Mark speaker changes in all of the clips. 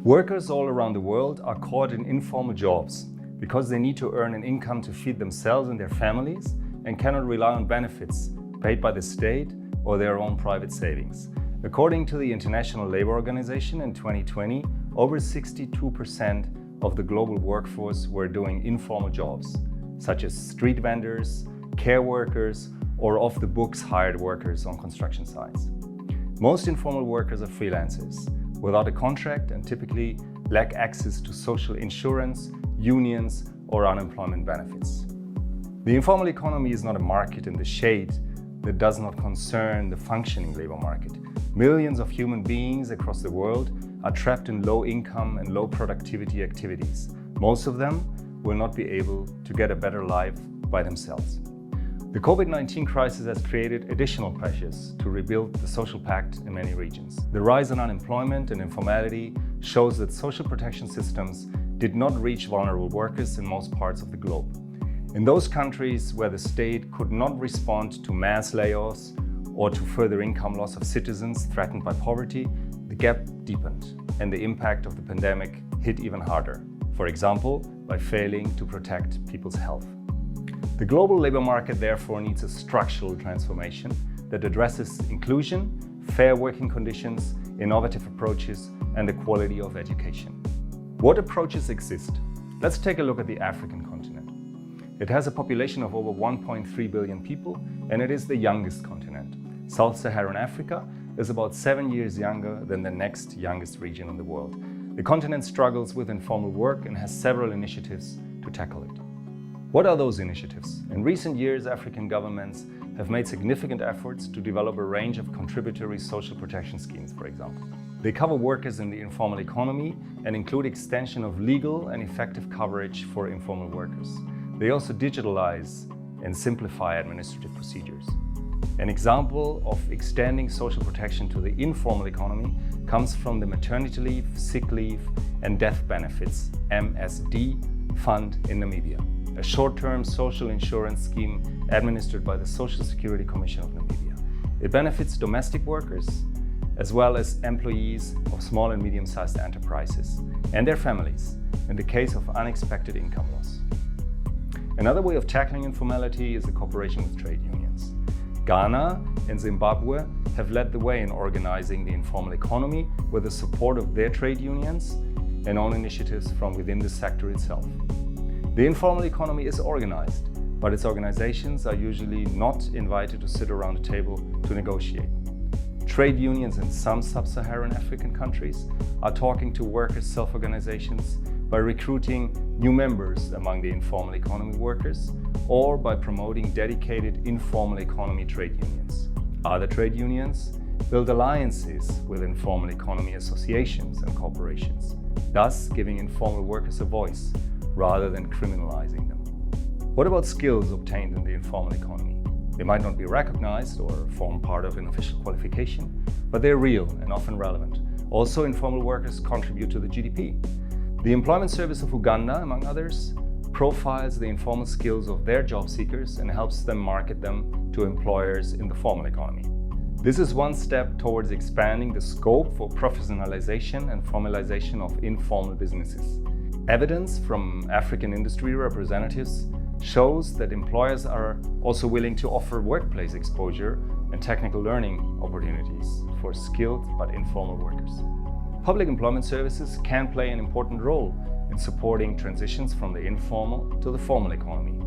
Speaker 1: Workers all around the world are caught in informal jobs because they need to earn an income to feed themselves and their families and cannot rely on benefits paid by the state or their own private savings. According to the International Labour Organization in 2020, over 62% of the global workforce were doing informal jobs, such as street vendors, care workers, or off-the-books hired workers on construction sites. Most informal workers are freelancers, without a contract and typically lack access to social insurance, unions, or unemployment benefits. The informal economy is not a market in the shade that does not concern the functioning labor market. Millions of human beings across the world are trapped in low income and low productivity activities. Most of them will not be able to get a better life by themselves. The COVID-19 crisis has created additional pressures to rebuild the social pact in many regions. The rise in unemployment and informality shows that social protection systems did not reach vulnerable workers in most parts of the globe. In those countries where the state could not respond to mass layoffs or to further income loss of citizens threatened by poverty, the gap deepened and the impact of the pandemic hit even harder, for example, by failing to protect people's health. The global labor market therefore needs a structural transformation that addresses inclusion, fair working conditions, innovative approaches, and the quality of education. What approaches exist? Let's take a look at the African continent. It has a population of over 1.3 billion people, and it is the youngest continent. Sub-Saharan Africa is about 7 years younger than the next youngest region in the world. The continent struggles with informal work and has several initiatives to tackle it. What are those initiatives? In recent years, African governments have made significant efforts to develop a range of contributory social protection schemes, for example. They cover workers in the informal economy and include extension of legal and effective coverage for informal workers. They also digitalize and simplify administrative procedures. An example of extending social protection to the informal economy comes from the maternity leave, sick leave, and death benefits (MSD) fund in Namibia, a short-term social insurance scheme administered by the Social Security Commission of Namibia. It benefits domestic workers as well as employees of small and medium-sized enterprises and their families in the case of unexpected income loss. Another way of tackling informality is the cooperation with trade unions. Ghana and Zimbabwe have led the way in organizing the informal economy with the support of their trade unions and own initiatives from within the sector itself. The informal economy is organized, but its organizations are usually not invited to sit around a table to negotiate. Trade unions in some sub-Saharan African countries are talking to workers' self-organizations by recruiting new members among the informal economy workers or by promoting dedicated informal economy trade unions. Other trade unions build alliances with informal economy associations and corporations, thus giving informal workers a voice rather than criminalizing them. What about skills obtained in the informal economy? They might not be recognized or form part of an official qualification, but they're real and often relevant. Also, informal workers contribute to the GDP. The Employment Service of Uganda, among others, profiles the informal skills of their job seekers and helps them market them to employers in the formal economy. This is one step towards expanding the scope for professionalization and formalization of informal businesses. Evidence from African industry representatives shows that employers are also willing to offer workplace exposure and technical learning opportunities for skilled but informal workers. Public employment services can play an important role in supporting transitions from the informal to the formal economy.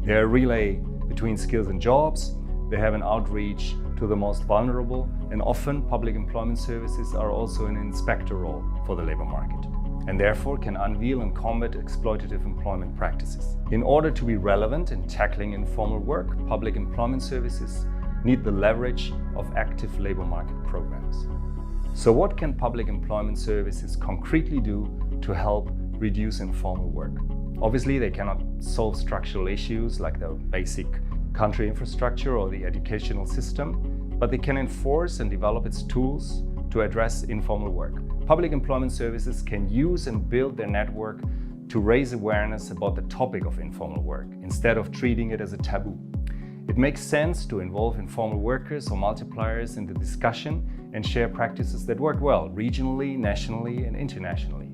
Speaker 1: They are a relay between skills and jobs. They have an outreach to the most vulnerable, and often public employment services are also an inspector role for the labor market, and therefore can unveil and combat exploitative employment practices. In order to be relevant in tackling informal work, public employment services need the leverage of active labor market programs. So what can public employment services concretely do to help reduce informal work? Obviously, they cannot solve structural issues like the basic country infrastructure or the educational system, but they can enforce and develop its tools to address informal work. Public employment services can use and build their network to raise awareness about the topic of informal work, instead of treating it as a taboo. It makes sense to involve informal workers or multipliers in the discussion and share practices that work well regionally, nationally, and internationally.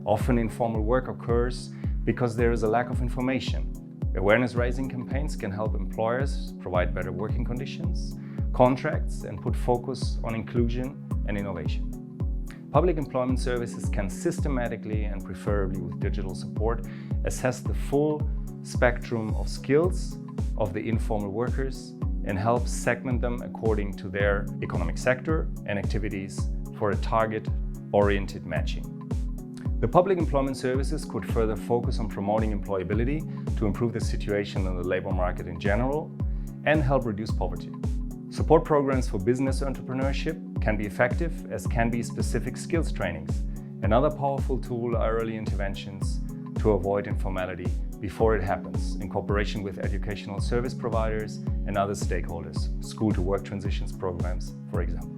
Speaker 1: Often informal work occurs because there is a lack of information. Awareness-raising campaigns can help employers provide better working conditions, contracts, and put focus on inclusion and innovation. Public employment services can systematically and preferably with digital support assess the full spectrum of skills of the informal workers and help segment them according to their economic sector and activities for a target-oriented matching. The public employment services could further focus on promoting employability to improve the situation in the labor market in general and help reduce poverty. Support programs for business entrepreneurship can be effective, as can be specific skills trainings. Another powerful tool are early interventions to avoid informality before it happens, in cooperation with educational service providers and other stakeholders, school-to-work transitions programs, for example.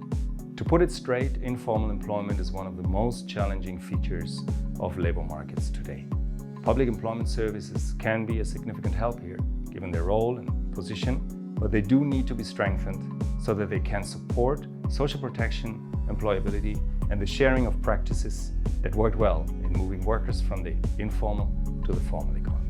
Speaker 1: To put it straight, informal employment is one of the most challenging features of labor markets today. Public employment services can be a significant help here, given their role and position, but they do need to be strengthened so that they can support social protection, employability, and the sharing of practices that work well in moving workers from the informal to the formal economy.